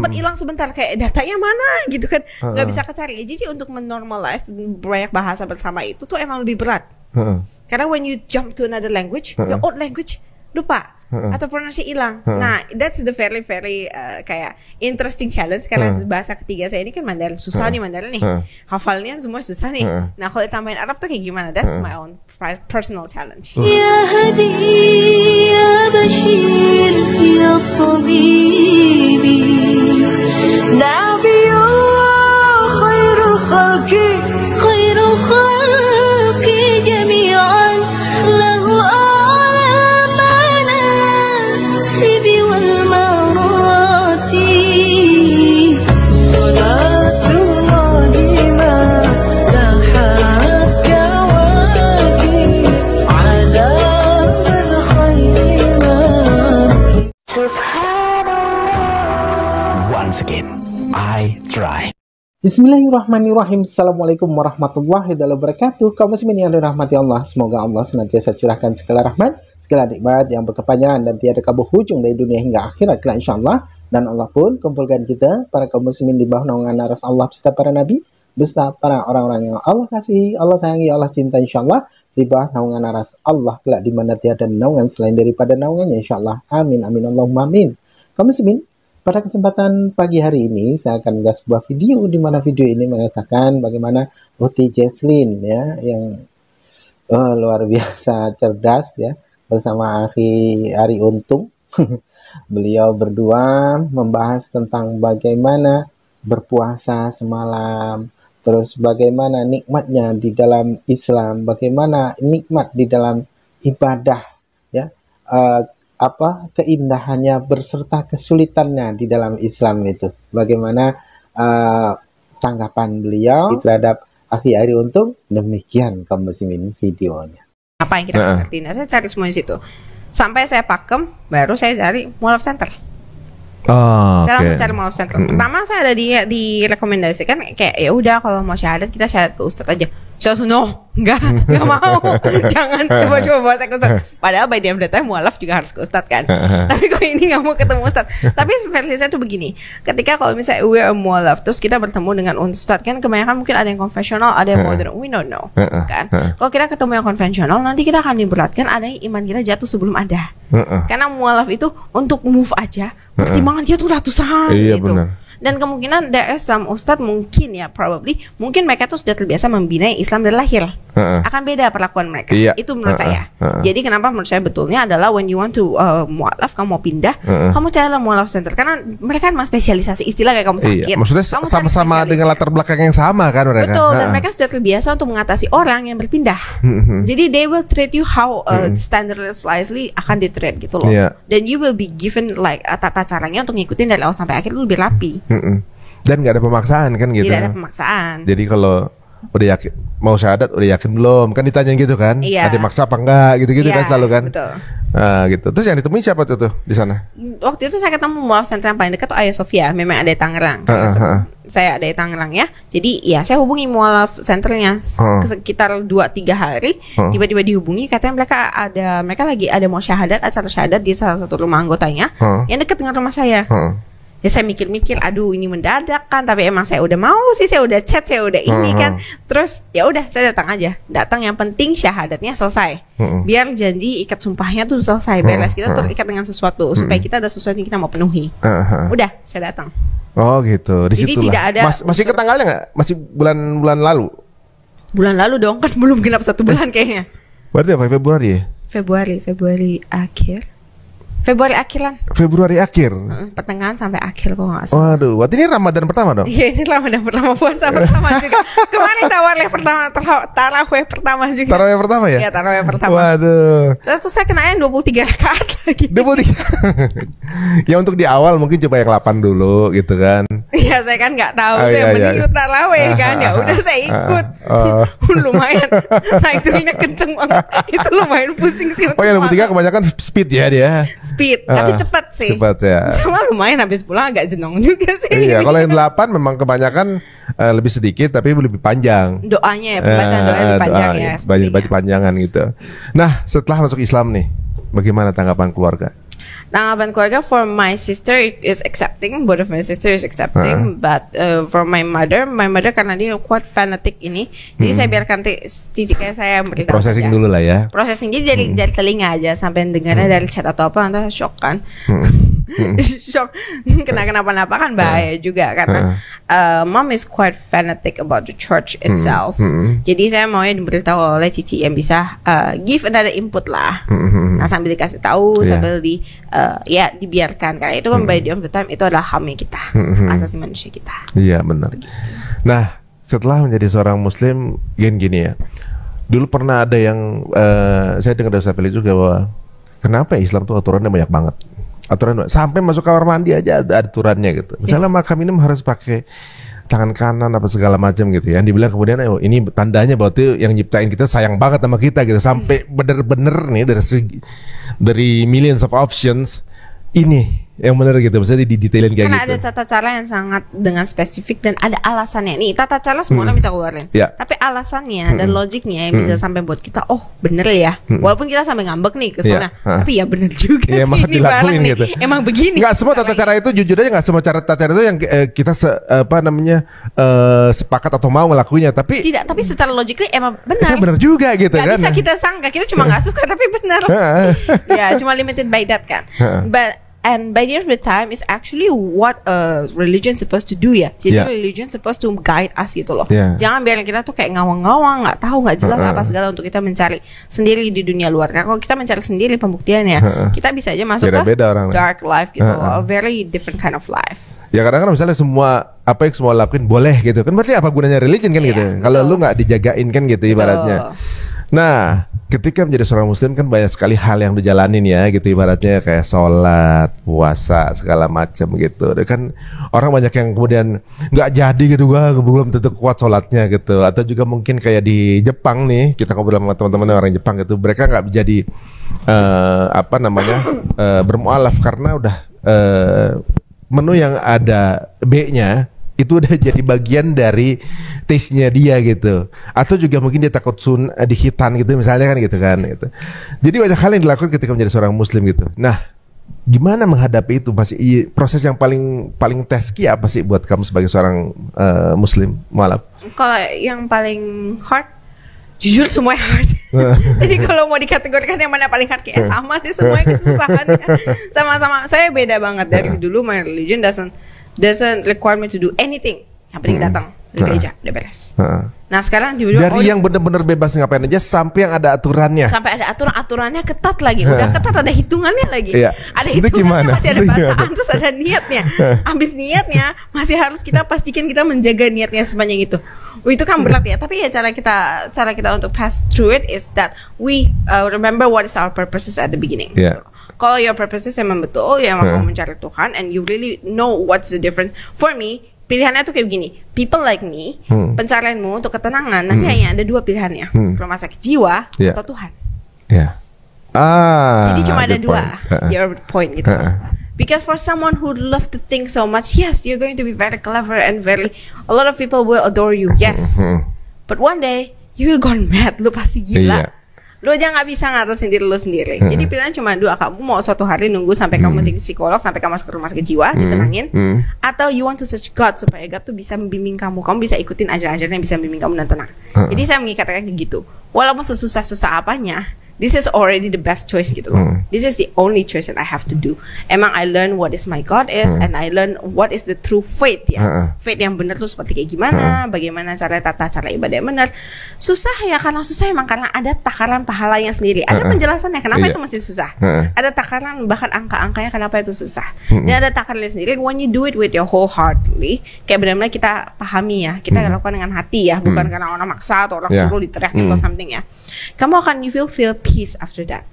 sempat hilang sebentar, kayak datanya mana gitu kan, nggak bisa kecari. Jadi untuk menormalize banyak bahasa bersama itu tuh emang lebih berat. Karena when you jump to another language, your old language lupa atau pronunciasi hilang. Nah, that's the very kayak interesting challenge karena bahasa ketiga saya ini kan Mandarin, susah nih Mandarin nih, hafalnya semua susah nih. Nah, kalau ditambahin Arab tuh kayak gimana? That's my own personal challenge. Ya Hadi, ya Bashir, ya Tabibi, Nabiyullah, khairul khalqi, khairul khalqi jami'an, lahu Bismillahirrahmanirrahim. Assalamualaikum warahmatullahi wabarakatuh. Kaum muslimin yang dirahmati Allah, semoga Allah senantiasa curahkan segala rahmat, segala nikmat yang berkepanjangan dan tiada berhujung dari dunia hingga akhirat kelak insyaallah. Dan Allah pun kumpulkan kita para kaum muslimin di bawah naungan aras Allah beserta para nabi, beserta para orang-orang yang Allah kasihi, Allah sayangi, Allah cinta insyaallah, di bawah naungan aras Allah kelak di mana tiada naungan selain daripada naungannya insyaallah. Amin amin Allahumma amin. Kaum muslimin, pada kesempatan pagi hari ini saya akan mengunggah sebuah video di mana video ini mengesahkan bagaimana Uti Jesslyn ya yang luar biasa cerdas ya bersama Akhi Ari Untung. Beliau berdua membahas tentang bagaimana berpuasa semalam, terus bagaimana nikmatnya di dalam Islam, bagaimana nikmat di dalam ibadah ya, keindahannya berserta kesulitannya di dalam Islam itu. Bagaimana tanggapan beliau terhadap Akhi Ari Untung. Demikian kaum muslimin videonya. Apa yang kita ngerti? Nah, saya cari semua di situ. Sampai saya pakem, baru saya cari Mualaf Center. Saya langsung cari Mualaf Center. Pertama saya ada direkomendasikan kayak ya udah kalau mau syahadat kita syahadat ke ustadz aja. Saya no, enggak mau. Jangan coba-coba bawa saya ke ustadz. Padahal by the end of the time mualaf juga harus ke ustadz kan. Tapi kok ini nggak mau ketemu ustadz. Tapi versi saya tuh begini. Ketika kalau misalnya we are mualaf, terus kita bertemu dengan ustadz kan kebanyakan mungkin ada yang konvensional, ada yang modern. We don't know, kan? Kalau kita ketemu yang konvensional, nanti kita akan diberatkan. Ada yang iman kita jatuh sebelum ada. Karena mualaf itu untuk move aja. Pertimbangan dia tuh ratusan gitu. Bener. Dan kemungkinan there is some ustadz mungkin ya mungkin mereka tuh sudah terbiasa membina Islam dari lahir. Akan beda perlakuan mereka. Itu menurut saya. Jadi kenapa menurut saya betulnya adalah when you want to mualaf, kamu mau pindah, kamu carilah mualaf center karena mereka kan spesialisasi istilah kayak kamu sakit. Maksudnya sama-sama dengan latar belakang yang sama kan mereka. Betul, dan mereka sudah terbiasa untuk mengatasi orang yang berpindah. Jadi they will treat you how standardizedly akan di-treat gitu loh. Dan you will be given like tata caranya untuk ngikutin dari awal sampai akhir itu lebih rapi. Dan nggak ada pemaksaan kan gitu. Tidak ada pemaksaan. Jadi kalau udah yakin mau syahadat, udah yakin belum? Kan ditanyain gitu kan. Ada maksa apa enggak gitu-gitu kan selalu kan. Betul. Nah, gitu. Terus yang ditemui siapa tuh di sana? Waktu itu saya ketemu mualaf center yang paling dekat tuh Ayah Sofia. Memang ada di Tangerang. Saya ada di Tangerang ya. Jadi ya saya hubungi mualaf centernya sekitar 2-3 hari. Tiba-tiba dihubungi, katanya mereka lagi ada mau syahadat, acara syahadat di salah satu rumah anggotanya yang dekat dengan rumah saya. Ya saya mikir-mikir, aduh ini mendadak kan, tapi emang saya udah mau sih, saya udah chat, saya udah ini kan. Terus ya udah saya datang aja. Datang, yang penting syahadatnya selesai. Biar janji ikat sumpahnya tuh selesai, beres, kita terikat dengan sesuatu supaya kita ada sesuatu yang kita mau penuhi. Udah, saya datang. Oh gitu. Di jadi situlah. Tidak ada. Masih ke tanggalnya nggak? Masih bulan lalu? Bulan lalu dong, kan belum genap 1 bulan kayaknya. Berarti apa, Februari ya? Februari akhir. Februari akhiran. Februari akhir. Pertengahan sampai akhir kok nggak salah. Waduh, berarti ini Ramadan pertama dong? Iya, ini Ramadan pertama, puasa pertama juga. Kemarin tarawih pertama juga. Tarawih pertama ya? Iya, tarawih pertama. Waduh. Terus saya kenain 23 rakaat lagi. 23. Ya untuk di awal mungkin coba yang 8 dulu gitu kan. Iya, saya kan nggak tahu. Saya penting ikut tarawih kan. Ya udah saya ikut. Lumayan naik turunnya kenceng banget. Itu lumayan pusing sih. Oh, yang 23 kebanyakan speed ya dia. Speed, tapi cepat sih. Cepat ya. Cuma lumayan habis pulang agak jenong juga sih. Iya, kalau yang 8 memang kebanyakan lebih sedikit tapi lebih panjang. Doanya ya, pembahasan doanya lebih panjang ya. Baca panjangan gitu. Nah, setelah masuk Islam nih, bagaimana tanggapan keluarga? Tanggapan keluarga for my sister is accepting, both of my sister is accepting, but for my mother karena dia quite fanatic ini, jadi saya biarkan cici kayak saya beritahu processing aja. Dulu lah ya. Processing jadi dari telinga aja sampai dengarnya dari chat atau apa, entah shock kan. Shock, kenapa-napa kan bahaya juga karena mom is quite fanatic about the church itself. Jadi saya maunya diberitahu oleh cici yang bisa give another input lah. Nah sambil dikasih tahu, sambil dibiarkan karena itu kan by the end of the time itu adalah HAM kita, asasi manusia kita. Iya benar. Nah setelah menjadi seorang muslim gini ya, dulu pernah ada yang saya dengar dari Ustaz Felix juga bahwa kenapa Islam tuh aturannya banyak banget. Aturan sampai masuk kamar mandi aja ada aturannya gitu. Misalnya makan minum harus pakai tangan kanan apa segala macam gitu ya. Dibilang kemudian ini tandanya bahwa tuh yang nyiptain kita sayang banget sama kita gitu. Sampai bener-bener nih dari millions of options ini yang benar gitu, bisa didetailin kayak karena gitu. Karena ada tata cara yang sangat dengan spesifik dan ada alasannya. Nih tata cara semua orang bisa keluarin, tapi alasannya dan logiknya yang bisa sampai buat kita, oh bener ya. Walaupun kita sampai ngambek nih ke sana, tapi ya bener juga sih ini barang nih. Gitu. Emang begini. Nggak semua tata cara itu, jujur aja nggak semua tata cara itu yang kita sepakat atau mau ngelakuinnya. Tapi tidak, tapi secara logiknya emang benar. Itu bener juga gitu gak kan. Bisa kita sangka, kita cuma nggak suka tapi bener. Ya cuma limited by that kan. And by the end of the time is actually what a religion supposed to do ya. Jadi religion supposed to guide us gitu loh. Jangan biarin kita tuh kayak ngawang-ngawang, nggak tahu, nggak jelas apa segala untuk kita mencari sendiri di dunia luar. Karena kalau kita mencari sendiri pembuktiannya, kita bisa aja masuk ke dark life gitu loh, a very different kind of life. Ya kadang-kadang misalnya apa yang semua lakuin boleh gitu kan, berarti apa gunanya religion kan gitu. Kalau lu nggak dijagain kan gitu ibaratnya. Nah, ketika menjadi seorang muslim kan banyak sekali hal yang dijalanin ya gitu, ibaratnya kayak sholat, puasa, segala macam gitu. Kan orang banyak yang kemudian nggak jadi gitu, gua belum tentu kuat sholatnya gitu. Atau juga mungkin kayak di Jepang nih, kita ngobrol sama teman-teman orang Jepang gitu, mereka nggak jadi bermualaf karena udah menu yang ada B-nya itu udah jadi bagian dari taste-nya dia gitu. Atau juga mungkin dia takut dihitan gitu misalnya kan gitu kan gitu. Jadi banyak hal yang dilakukan ketika menjadi seorang muslim gitu. Nah, gimana menghadapi itu? Masih proses yang paling teski apa sih buat kamu sebagai seorang muslim mualaf? Kalau yang paling hard, jujur semuanya hard. Jadi kalau mau dikategorikan yang mana paling hard, kayak sama sih semuanya kesusahannya. Sama-sama. Saya beda banget dari dulu. My religion doesn't require me to do anything. Yang penting datang ke gereja, udah beres. Nah sekarang dari yang benar-benar bebas ngapain aja sampai yang ada aturannya. Sampai ada aturannya ketat lagi. Udah ketat, ada hitungannya lagi. Ada hitungannya, masih ada bacaan, terus ada niatnya. Habis niatnya masih harus kita pastikan kita menjaga niatnya sepanjang itu. Itu kan berat ya. Tapi ya cara kita untuk pass through it is that we remember what is our purposes at the beginning. Kalau your purposes emang betul, ya emang mau mencari Tuhan, and you really know what's the difference. For me, pilihannya tuh kayak begini. People like me, pencarianmu untuk ketenangan, nanti hanya ada dua pilihannya, rumah sakit jiwa atau Tuhan. Jadi cuma ada dua, your point gitu. Because for someone who love to think so much, yes, you're going to be very clever and a lot of people will adore you, yes. But one day, you will go mad, lu pasti gila. Lu aja nggak bisa ngatasin diri lu sendiri. Jadi pilihan cuma dua. Kamu mau suatu hari nunggu sampai kamu masih psikolog, sampai kamu masuk ke rumah sakit jiwa, ditenangin, atau you want to search God supaya God tuh bisa membimbing kamu bisa ikutin ajaran-ajaran yang bisa membimbing kamu dan tenang. Jadi saya mengikatkan kayak gitu. Walaupun sesusah-susah apanya, this is already the best choice gitu loh. This is the only choice that I have to do. Emang I learn what is my God is, and I learn what is the true faith ya. Faith yang benar tuh seperti kayak gimana, bagaimana tata cara ibadah yang benar. Susah ya, karena susah emang karena ada takaran pahalanya sendiri. Ada penjelasannya kenapa itu masih susah. Ada takaran bahkan angka-angkanya kenapa itu susah. Dan ada takarannya sendiri. When you do it with your wholeheartedly, kayak benar-benar kita pahami ya, kita lakukan dengan hati ya, bukan karena orang maksa atau orang suruh diteriakin atau something ya. Kamu akan you feel peace after that.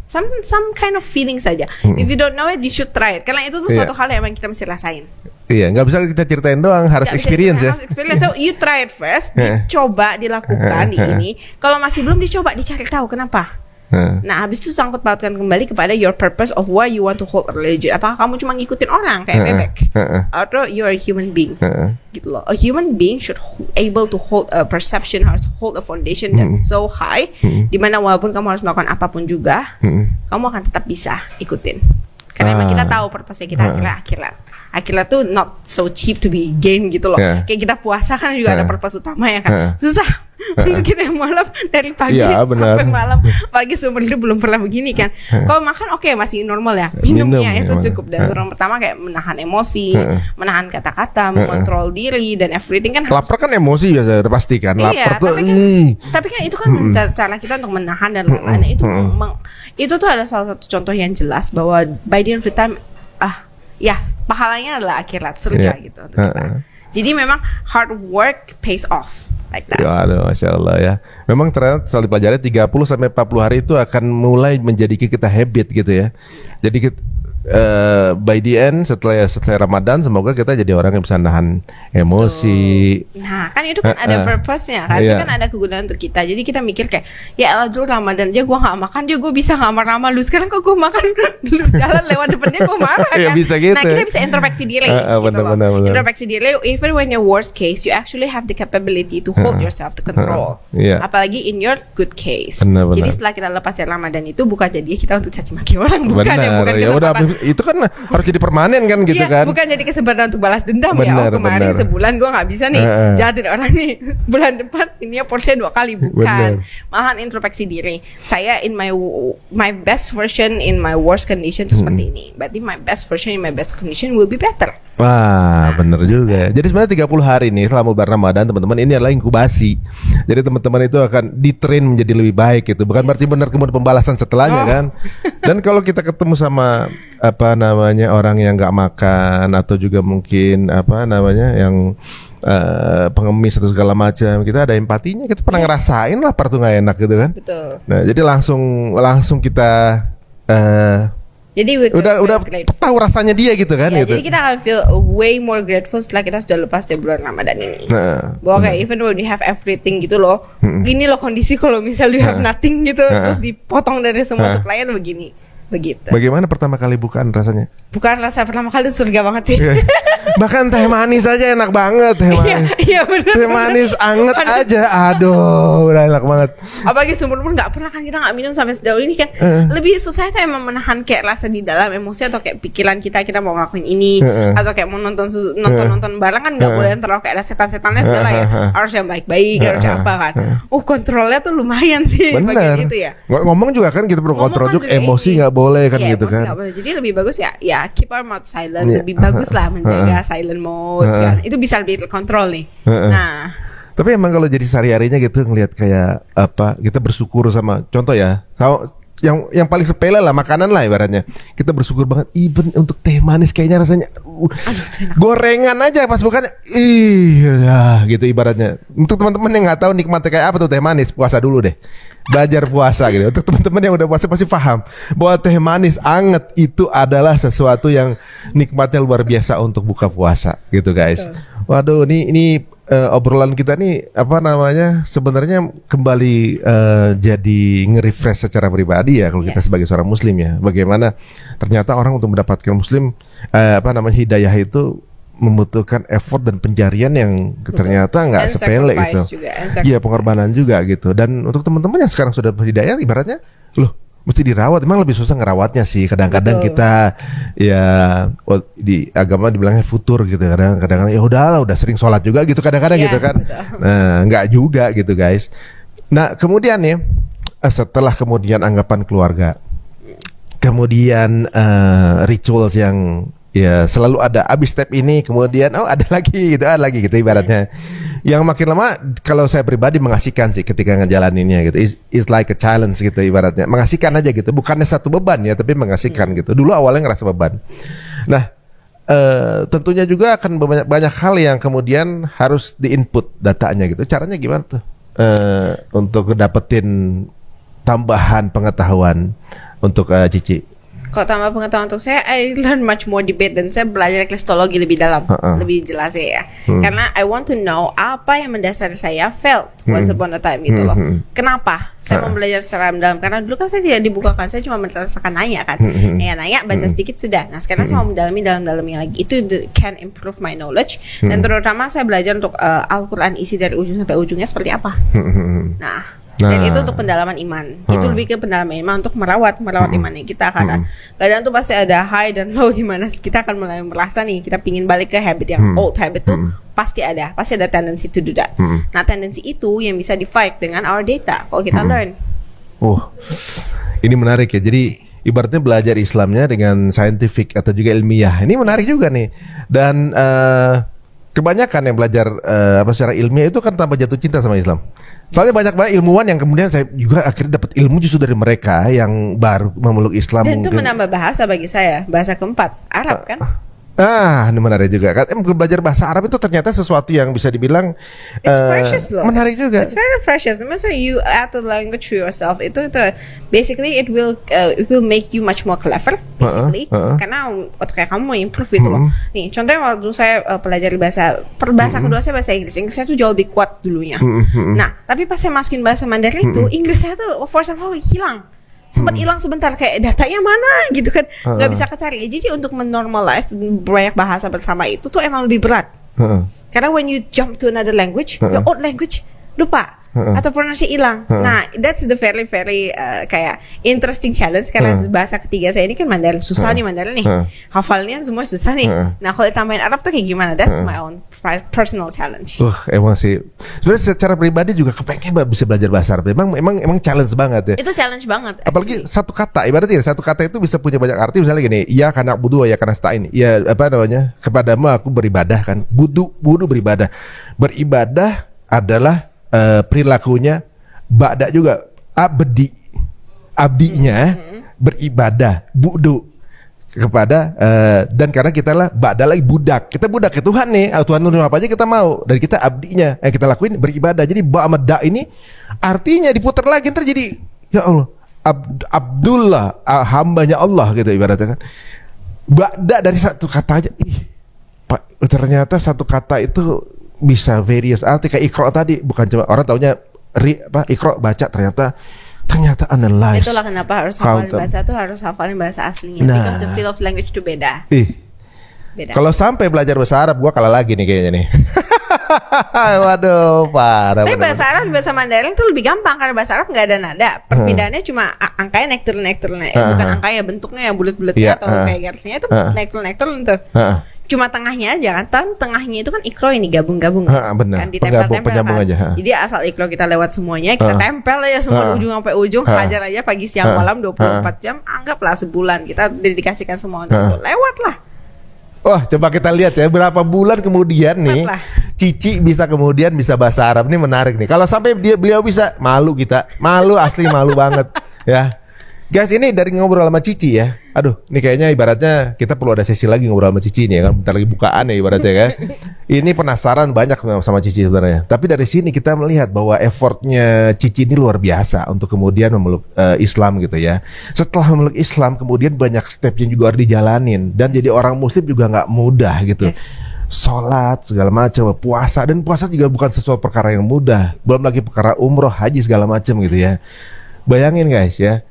Some kind of feeling saja. If you don't know it, you should try it. Karena itu tuh suatu hal yang kita mesti rasain. Iya, nggak bisa kita ceritain doang, harus experience ya. Harus experience. So you try it first, dicoba, dilakukan di ini. Kalau masih belum dicoba, dicari tahu kenapa. Nah, habis itu sangkut pautkan kembali kepada your purpose of why you want to hold a religion. Apakah kamu cuma ngikutin orang kayak bebek, atau you're a human being, gitu loh. A human being should able to hold a perception, harus hold a foundation that's so high, dimana walaupun kamu harus melakukan apapun juga, kamu akan tetap bisa ikutin. Karena emang kita tahu purpose-nya kita akhirat. Akhirat tuh not so cheap to be gained gitu loh. Kayak kita puasa kan juga ada purpose utama ya kan. Susah untuk kita yang malam dari pagi sampai malam. Pagi seumur hidup belum pernah begini kan. Kalau makan oke, masih normal ya. Minumnya itu cukup. Dan orang pertama kayak menahan emosi, menahan kata-kata, mengontrol diri dan everything kan. Lapar kan emosi biasa udah pasti kan. Lapar tuh. Tapi kan itu kan cara kita untuk menahan dan lain-lain. Itu tuh ada salah satu contoh yang jelas bahwa by the end of the time pahalanya adalah akhirat surga gitu untuk kita. Jadi memang hard work pays off like that. Ya, aduh, Masya Allah ya. Memang ternyata setelah dipelajari 30 sampai 40 hari itu akan mulai menjadi kita habit gitu ya. Jadi by the end setelah Ramadan semoga kita jadi orang yang bisa nahan emosi. Nah kan itu kan ada purpose-nya kan, itu kan ada kegunaan untuk kita. Jadi kita mikir kayak ya Allah dulu Ramadan aja gue nggak makan, dia gue bisa nggak marah-marah. Lu sekarang kok gue makan dulu jalan lewat depannya gue marah kan. Bisa gitu. Nah kita bisa introspeksi diri gitu loh. Introspeksi diri, even when your worst case you actually have the capability to hold yourself to control. Apalagi in your good case. Jadi setelah kita lepas dari Ramadan itu bukan jadi kita untuk caci maki orang, bukan bukan kesempatan. Itu kan harus jadi permanen kan gitu kan. Bukan jadi kesempatan untuk balas dendam kemarin sebulan gue nggak bisa nih jahatin orang nih, bulan depan ini porsinya 2 kali, bukan. Malahan introspeksi diri. Saya in my best version in my worst condition itu seperti ini. Berarti my best version in my best condition will be better. Wah, bener juga. Jadi sebenarnya 30 hari nih selama bulan Ramadan teman-teman, ini adalah inkubasi. Jadi teman-teman itu akan ditrain menjadi lebih baik gitu. Bukan berarti benar kemudian pembalasan setelahnya kan. Dan kalau kita ketemu sama orang yang nggak makan atau juga mungkin yang pengemis atau segala macam, kita ada empatinya, kita pernah ngerasain lapar tuh nggak enak gitu kan. Betul. Nah jadi langsung kita jadi udah tahu rasanya dia gitu kan gitu. Jadi kita akan feel way more grateful setelah kita sudah lepas dari bulan Ramadan ini. Bahwa kayak even when we have everything gitu loh, gini loh kondisi kalau misal you have nothing gitu, terus dipotong dari semua supplier begini. Begitu. Bagaimana pertama kali bukaan rasanya? Bukan rasa pertama kali surga banget sih. Bahkan teh manis aja enak banget, teh manis. Iya benar. Teh manis anget aja, aduh, udah enak banget. Apalagi seumur-umur nggak pernah kan kita nggak minum sampai sejauh ini kan. Lebih susah itu emang menahan kayak rasa di dalam emosi atau kayak pikiran kita mau ngelakuin ini atau kayak mau nonton bareng kan nggak boleh terlalu kayak ada setan-setannya segala ya. Harus yang baik-baik, harus apa kan. Kontrolnya tuh lumayan sih bagian itu ya. Ngomong juga kan kita perlu kontrol juga, emosi nggak boleh kan gitu kan. Jadi lebih bagus ya keep our mouth silent, lebih bagus lah menjaga silent mode kan. Itu bisa lebih terkontrol nih. Nah, tapi emang kalau jadi sehari-harinya gitu ngelihat kayak kita bersyukur sama contoh ya. Yang paling sepele lah, makanan lah ibaratnya. Kita bersyukur banget even untuk teh manis kayaknya rasanya gorengan aja pas bukannya gitu ibaratnya. Untuk teman-teman yang nggak tahu nikmatnya kayak apa tuh teh manis, puasa dulu deh. Belajar puasa gitu. Untuk teman-teman yang udah puasa pasti paham bahwa teh manis anget itu adalah sesuatu yang nikmatnya luar biasa untuk buka puasa gitu guys. Waduh, ini obrolan kita nih sebenarnya kembali jadi nge-refresh secara pribadi ya kalau kita sebagai seorang muslim ya. Bagaimana ternyata orang untuk mendapatkan hidayah itu membutuhkan effort dan pencarian yang ternyata nggak sepele gitu. Iya, pengorbanan juga gitu. Dan untuk teman-teman yang sekarang sudah berhidayah ibaratnya mesti dirawat. Emang lebih susah ngerawatnya sih. Kadang-kadang kita ya di agama dibilangnya futur gitu. Kadang-kadang ya udah sering sholat juga gitu kadang-kadang gitu kan. Nah, nggak juga gitu guys. Nah, kemudian nih setelah kemudian anggapan keluarga, kemudian rituals yang ya selalu ada, abis step ini kemudian ada lagi gitu ibaratnya. Yang makin lama kalau saya pribadi mengasihkan sih ketika ngejalaninnya gitu. It's like a challenge gitu ibaratnya. Mengasihkan aja gitu, bukannya satu beban ya, tapi mengasihkan gitu. Dulu awalnya ngerasa beban. Nah, tentunya juga akan banyak hal yang kemudian harus di-input datanya gitu. Caranya gimana tuh? Untuk dapetin tambahan pengetahuan untuk Cici. Kalau tambah pengetahuan untuk saya, I learn much more debate dan saya belajar kristologi lebih dalam, lebih jelas ya. Karena I want to know apa yang mendasari saya felt once upon a time gitu loh. Kenapa? Saya mau belajar secara mendalam karena dulu kan saya tidak dibukakan, saya cuma merasakan nanya kan. Nanya baca sedikit sudah. Nah sekarang saya mau mendalami dalam-dalamnya lagi. Itu can improve my knowledge dan terutama saya belajar untuk Al-Quran isi dari ujung sampai ujungnya seperti apa. Nah Dan itu untuk pendalaman iman. Itu lebih ke pendalaman iman untuk merawat iman kita, karena kadang tuh pasti ada high dan low di mana kita akan mulai merasa nih kita pingin balik ke habit yang old habit tuh pasti ada tendency to do that. Nah, tendensi itu yang bisa di fight dengan our data kalau kita learn. Ini menarik ya. Jadi ibaratnya belajar Islamnya dengan scientific atau juga ilmiah. Ini menarik juga nih. Dan kebanyakan yang belajar secara ilmiah itu kan tanpa jatuh cinta sama Islam. Soalnya banyak banget ilmuwan yang kemudian saya juga akhirnya dapat ilmu justru dari mereka yang baru memeluk Islam. Dan itu menambah bahasa bagi saya, bahasa keempat, Arab kan? Ini menarik juga kan. Belajar bahasa Arab itu ternyata sesuatu yang bisa dibilang precious loh. Menarik juga. It's very precious. Maksudnya you add the language to yourself. Itu basically it will make you much more clever basically. Karena otak kamu mau improve gitu loh. Nih, contohnya waktu saya pelajari bahasa kedua saya bahasa Inggris. Inggris saya tuh jauh lebih kuat dulunya. Nah, tapi pas saya masukin bahasa Mandarin itu, Inggris saya tuh for somehow hilang. Sempat hilang sebentar, kayak datanya mana gitu kan, nggak bisa kecari. Jadi untuk menormalize banyak bahasa bersama itu tuh emang lebih berat. Karena when you jump to another language, your old language lupa atau pronunciation hilang. Nah, that's the very kayak interesting challenge, karena bahasa ketiga saya ini kan Mandarin, susah nih Mandarin nih, hafalnya semua susah nih. Nah, kalau ditambahin Arab tuh kayak gimana? That's my own personal challenge. Emang sih. Sebenarnya secara pribadi juga kepengen banget bisa belajar bahasa Arab. Emang challenge banget ya. Itu challenge banget. Apalagi satu kata, ibaratnya satu kata itu bisa punya banyak arti. Misalnya gini, ya karena budu ya karena stain. Ya apa namanya? Kepadamu aku beribadah kan. Budu beribadah. Beribadah adalah perilakunya, ba'da juga abdinya beribadah, budu kepada dan karena kita lah ba'da lagi budak, kita budak ke Tuhan nih, Tuhan nurunin apa aja kita mau, dan kita abdinya yang kita lakuin beribadah. Jadi ba' sama da ini artinya diputar lagi ntar jadi ya Allah Abdullah, hambanya Allah gitu ibaratnya kan. Ba'da dari satu kata aja, Pak, ternyata satu kata itu bisa various arti. Kayak ikro tadi, bukan cuma orang taunya ikro baca, ternyata analyze. Itulah kenapa harus hafalin bahasa tuh, harus hafalin bahasa aslinya. Because the feel of language itu beda. Kalau sampai belajar bahasa Arab, gua kalah lagi nih kayaknya nih. Waduh, parah. Tapi bahasa Arab, bahasa Mandarin tuh lebih gampang karena bahasa Arab nggak ada nada. Perpindahannya cuma angkanya nektar, bukan angkanya bentuknya yang bulat-bulatnya atau kayak garisnya itu nektar tuh. Cuma tengahnya aja kan, tengahnya itu kan ikro ini gabung-gabung kan, ditempel-tempel kan. Aja. Jadi asal ikro kita lewat semuanya, kita tempel aja semua ujung sampai ujung, hajar aja pagi siang malam 24 jam, anggaplah sebulan kita dedikasikan semua untuk itu. Lewat lah. Wah, coba kita lihat ya berapa bulan kemudian nih Cici bisa bahasa Arab. Ini menarik nih. Kalau sampai beliau bisa, malu kita. Malu, asli malu banget ya. Guys, ini dari ngobrol sama Cici ya. Aduh, ini kayaknya ibaratnya kita perlu ada sesi lagi ngobrol sama Cici nih ya kan. Bentar lagi bukaan ya ibaratnya kan. Ini penasaran banyak sama Cici sebenarnya. Tapi dari sini kita melihat bahwa effortnya Cici ini luar biasa untuk kemudian memeluk Islam gitu ya. Setelah memeluk Islam, kemudian banyak stepnya juga harus dijalanin. Dan jadi orang muslim juga nggak mudah gitu. Sholat segala macam, puasa, dan puasa juga bukan sesuatu perkara yang mudah. Belum lagi perkara umroh, haji segala macam gitu ya. Bayangin guys ya.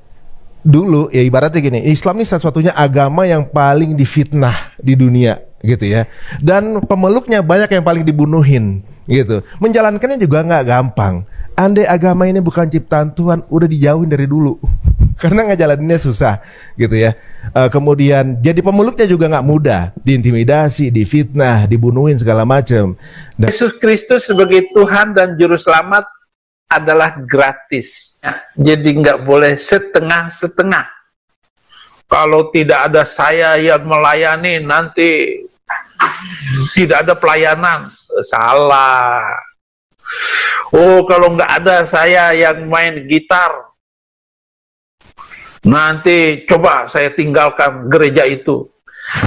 Dulu ya ibaratnya gini, Islam ini satu-satunya agama yang paling difitnah di dunia gitu ya. Dan pemeluknya banyak yang paling dibunuhin gitu. Menjalankannya juga nggak gampang. Andai agama ini bukan ciptaan Tuhan, udah dijauhin dari dulu. Karena ngejalaninnya susah gitu ya. Kemudian jadi pemeluknya juga nggak mudah, diintimidasi, difitnah, dibunuhin segala macam. Yesus Kristus sebagai Tuhan dan Juru Selamat adalah gratis. Jadi nggak boleh setengah-setengah. Kalau tidak ada saya yang melayani, nanti tidak ada pelayanan. Salah. Oh, kalau nggak ada saya yang main gitar, nanti coba saya tinggalkan gereja itu.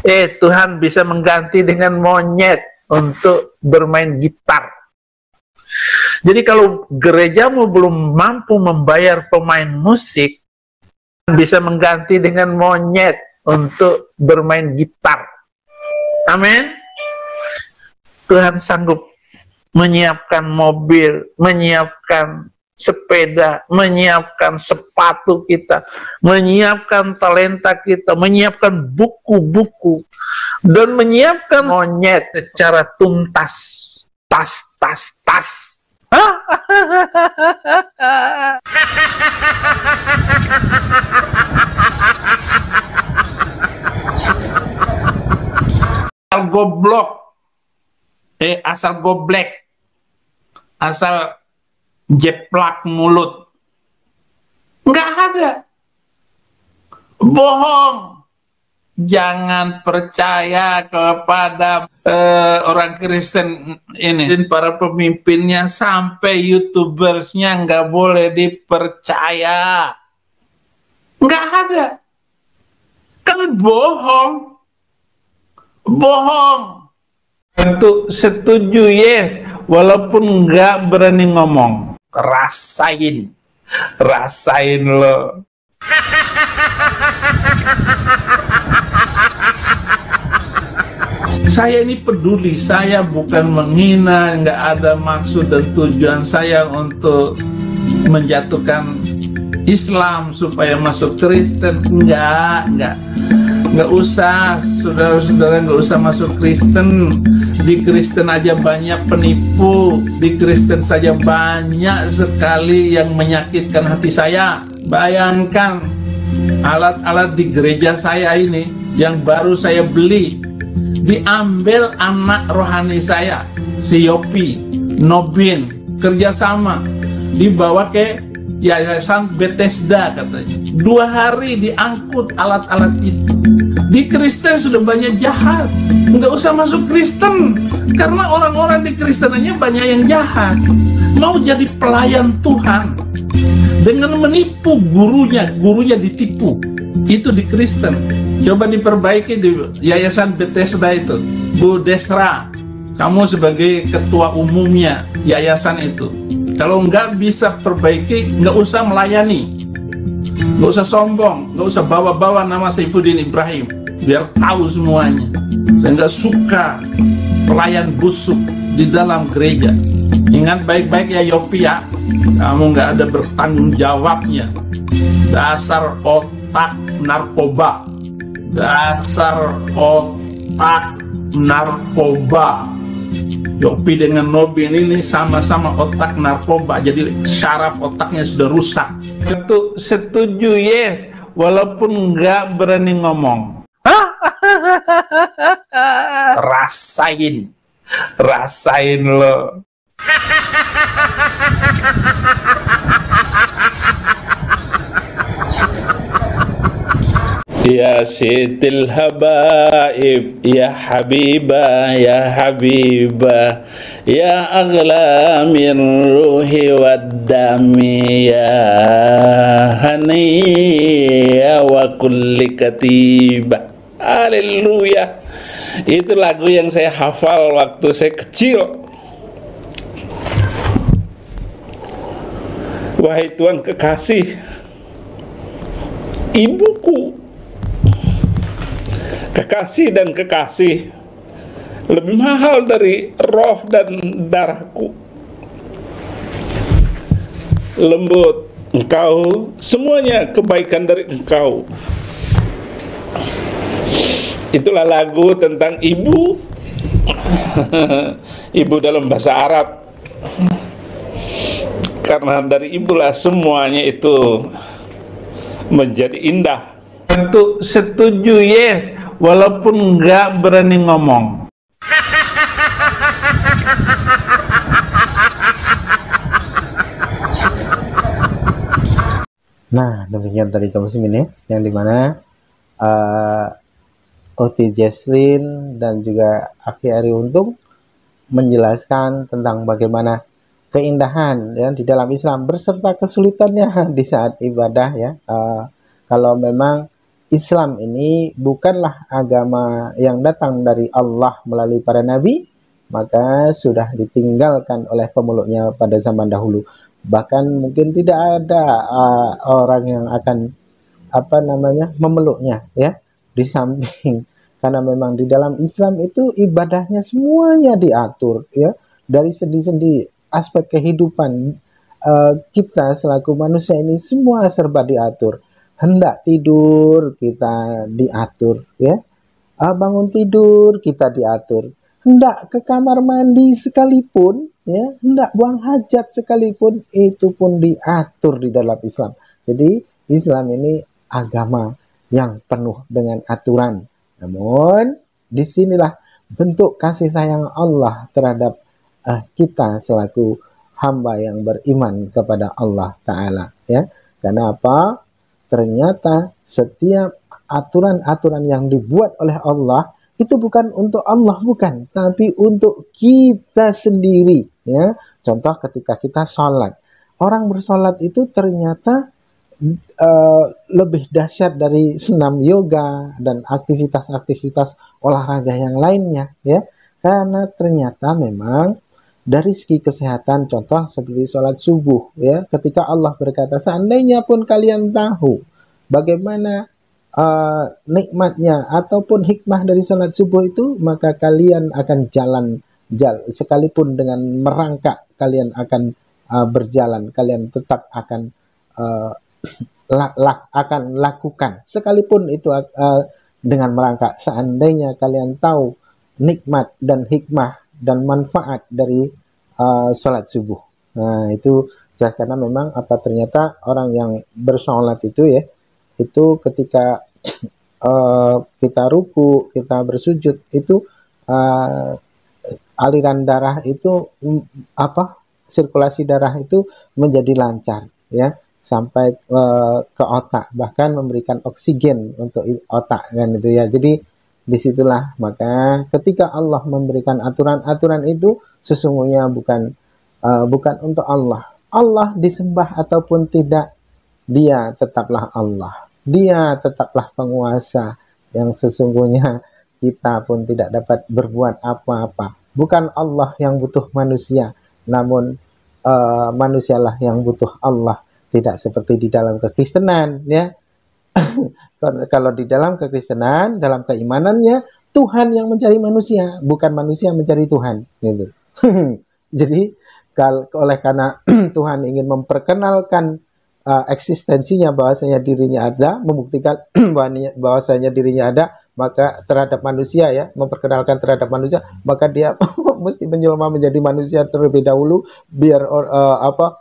Tuhan bisa mengganti dengan monyet untuk bermain gitar. Jadi kalau gerejamu belum mampu membayar pemain musik, bisa mengganti dengan monyet untuk bermain gitar. Amin. Tuhan sanggup menyiapkan mobil, menyiapkan sepeda, menyiapkan sepatu kita, menyiapkan talenta kita, menyiapkan buku-buku, dan menyiapkan monyet secara tuntas. Tas. Asal goblok, asal goblek, asal jeplak mulut. Nggak ada. Bohong. Jangan percaya kepada orang Kristen ini. Dan para pemimpinnya sampai YouTubersnya nggak boleh dipercaya. Nggak ada. Kan bohong. Bohong. Untuk setuju, yes. Walaupun nggak berani ngomong. Rasain. Rasain lo. Saya ini peduli, saya bukan menghina, nggak ada maksud dan tujuan saya untuk menjatuhkan Islam supaya masuk Kristen, nggak usah, saudara-saudara, nggak usah masuk Kristen. Di Kristen aja banyak penipu, di Kristen saja banyak sekali yang menyakitkan hati saya. Bayangkan alat-alat di gereja saya ini yang baru saya beli, diambil anak rohani saya, si Yopi, Nobin, kerjasama, dibawa ke Yayasan Bethesda katanya. 2 hari diangkut alat-alat itu. Di Kristen sudah banyak jahat, nggak usah masuk Kristen, karena orang-orang di Kristen aja banyak yang jahat. Mau jadi pelayan Tuhan dengan menipu gurunya ditipu. Itu di Kristen. Coba diperbaiki di Yayasan Bethesda itu. Bu Desra, kamu sebagai ketua umumnya yayasan itu, kalau nggak bisa perbaiki, nggak usah melayani, nggak usah sombong, nggak usah bawa-bawa nama Saifuddin Ibrahim, biar tahu semuanya. Saya nggak suka pelayan busuk di dalam gereja. Ingat baik-baik ya Yopi ya, kamu nggak ada bertanggung jawabnya. Dasar otak narkoba, dasar otak narkoba. Yopi dengan Nobin ini sama-sama otak narkoba, jadi syaraf otaknya sudah rusak. Setuju, yes, walaupun nggak berani ngomong. Rasain, rasain lo. Ya Sitil Habaib, ya Habibah, ya Habibah, ya Aghla min ruhi waddami, ya Haniya wa kulli katibah. Haleluya. Itu lagu yang saya hafal waktu saya kecil. Wahai Tuhan kekasih, ibuku, kekasih dan kekasih lebih mahal dari roh dan darahku. Lembut Engkau, semuanya kebaikan dari Engkau. Itulah lagu tentang ibu. Ibu dalam bahasa Arab. Karena dari ibulah semuanya itu menjadi indah. Untuk setuju, yes, walaupun nggak berani ngomong. Nah, demikian tadi kamu muslimin ya, yang dimana Oti Jesslyn dan juga Aki Ari Untung menjelaskan tentang bagaimana keindahan ya di dalam Islam berserta kesulitannya di saat ibadah ya. Kalau memang Islam ini bukanlah agama yang datang dari Allah melalui para nabi, maka sudah ditinggalkan oleh pemeluknya pada zaman dahulu. Bahkan mungkin tidak ada orang yang akan memeluknya ya, di samping karena memang di dalam Islam itu ibadahnya semuanya diatur ya, dari sendi-sendi aspek kehidupan kita selaku manusia ini semua serba diatur. Hendak tidur kita diatur ya, bangun tidur kita diatur, hendak ke kamar mandi sekalipun ya, hendak buang hajat sekalipun itu pun diatur di dalam Islam. Jadi Islam ini agama yang penuh dengan aturan. Namun disinilah bentuk kasih sayang Allah terhadap kita selaku hamba yang beriman kepada Allah Ta'ala, ya. Karena apa? Ternyata setiap aturan-aturan yang dibuat oleh Allah itu bukan untuk Allah, bukan, tapi untuk kita sendiri, ya. Contoh ketika kita sholat, orang bersolat itu ternyata lebih dahsyat dari senam yoga dan aktivitas-aktivitas olahraga yang lainnya, ya. Karena ternyata memang dari segi kesehatan, contoh seperti sholat subuh, ya, ketika Allah berkata, seandainya pun kalian tahu bagaimana nikmatnya ataupun hikmah dari sholat subuh itu, maka kalian akan jalan sekalipun dengan merangkak, kalian akan berjalan, kalian tetap akan akan lakukan sekalipun itu dengan merangkak. Seandainya kalian tahu nikmat dan hikmah dan manfaat dari sholat subuh. Nah itu karena memang ternyata orang yang bersolat itu, ya, itu ketika kita ruku, kita bersujud, itu aliran darah itu sirkulasi darah itu menjadi lancar, ya, sampai ke otak, bahkan memberikan oksigen untuk otak, kan itu, ya. Jadi disitulah maka ketika Allah memberikan aturan-aturan itu sesungguhnya bukan untuk Allah. Allah disembah ataupun tidak, Dia tetaplah Allah. Dia tetaplah penguasa yang sesungguhnya kita pun tidak dapat berbuat apa-apa. Bukan Allah yang butuh manusia, namun manusialah yang butuh Allah. Tidak seperti di dalam kekristenan, ya. Kalau di dalam kekristenan, dalam keimanannya, Tuhan yang mencari manusia, bukan manusia mencari Tuhan, gitu. Jadi oleh karena Tuhan ingin memperkenalkan eksistensinya, bahwasanya dirinya ada, membuktikan bahwasanya dirinya ada, maka terhadap manusia, ya, memperkenalkan terhadap manusia, maka dia mesti menjelma menjadi manusia terlebih dahulu, biar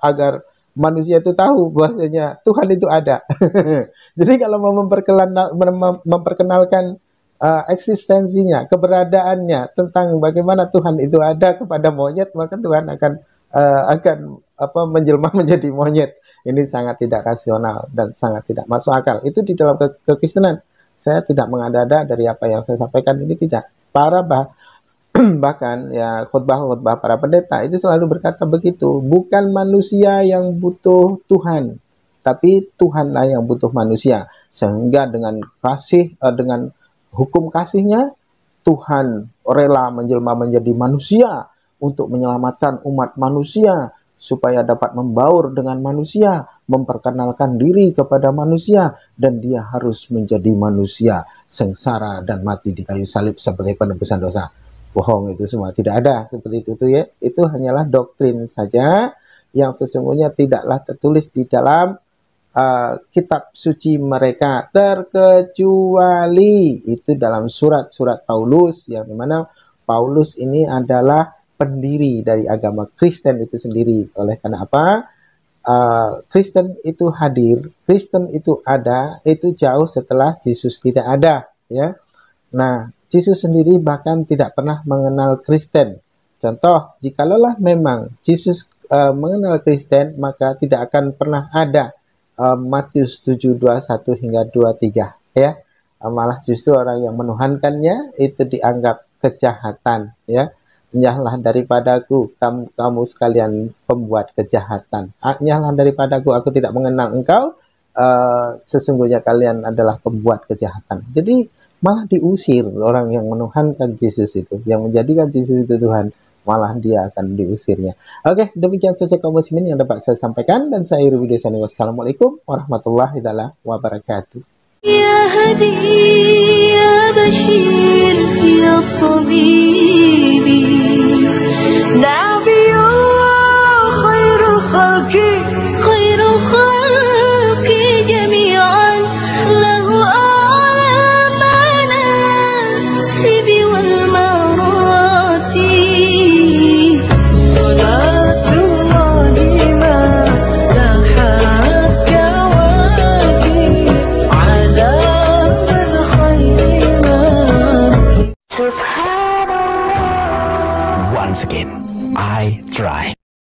agar manusia itu tahu bahwasanya Tuhan itu ada. Jadi kalau mau memperkenalkan eksistensinya, keberadaannya, tentang bagaimana Tuhan itu ada kepada monyet, maka Tuhan akan menjelma menjadi monyet. Ini sangat tidak rasional dan sangat tidak masuk akal. Itu di dalam kekristenan. Saya tidak mengada-ada dari apa yang saya sampaikan ini, tidak. Bahkan ya khutbah-khutbah para pendeta itu selalu berkata begitu. Bukan manusia yang butuh Tuhan, tapi Tuhanlah yang butuh manusia. Sehingga dengan dengan hukum kasihnya, Tuhan rela menjelma menjadi manusia untuk menyelamatkan umat manusia, supaya dapat membaur dengan manusia, memperkenalkan diri kepada manusia, dan dia harus menjadi manusia, sengsara dan mati di kayu salib sebagai penebusan dosa. Bohong itu semua, tidak ada seperti itu, ya. Itu hanyalah doktrin saja yang sesungguhnya tidaklah tertulis di dalam kitab suci mereka, terkecuali itu dalam surat-surat Paulus, yang dimana Paulus ini adalah pendiri dari agama Kristen itu sendiri. Oleh karena apa? Kristen itu hadir, Kristen itu ada, itu jauh setelah Yesus tidak ada, ya. Nah, Yesus sendiri bahkan tidak pernah mengenal Kristen. Contoh, jikalau memang Yesus mengenal Kristen, maka tidak akan pernah ada Matius 7:21 hingga 23, ya. Malah justru orang yang menuhankannya itu dianggap kejahatan, ya. Nyahlah daripadaku kamu sekalian pembuat kejahatan. Nyahlah daripadaku, aku tidak mengenal engkau, sesungguhnya kalian adalah pembuat kejahatan. Jadi malah diusir orang yang menuhankan Yesus itu, yang menjadikan Yesus itu Tuhan, malah dia akan diusirnya. Oke, demikian saja kaum muslimin yang dapat saya sampaikan, dan saya akhiri video ini. Wassalamualaikum warahmatullahi wabarakatuh. Ya Hadi ya Bashir ya Tabibi, Nabiyullah khairul khalqi jami'an, lahu a'la manasibi wal marati. Once again, I try.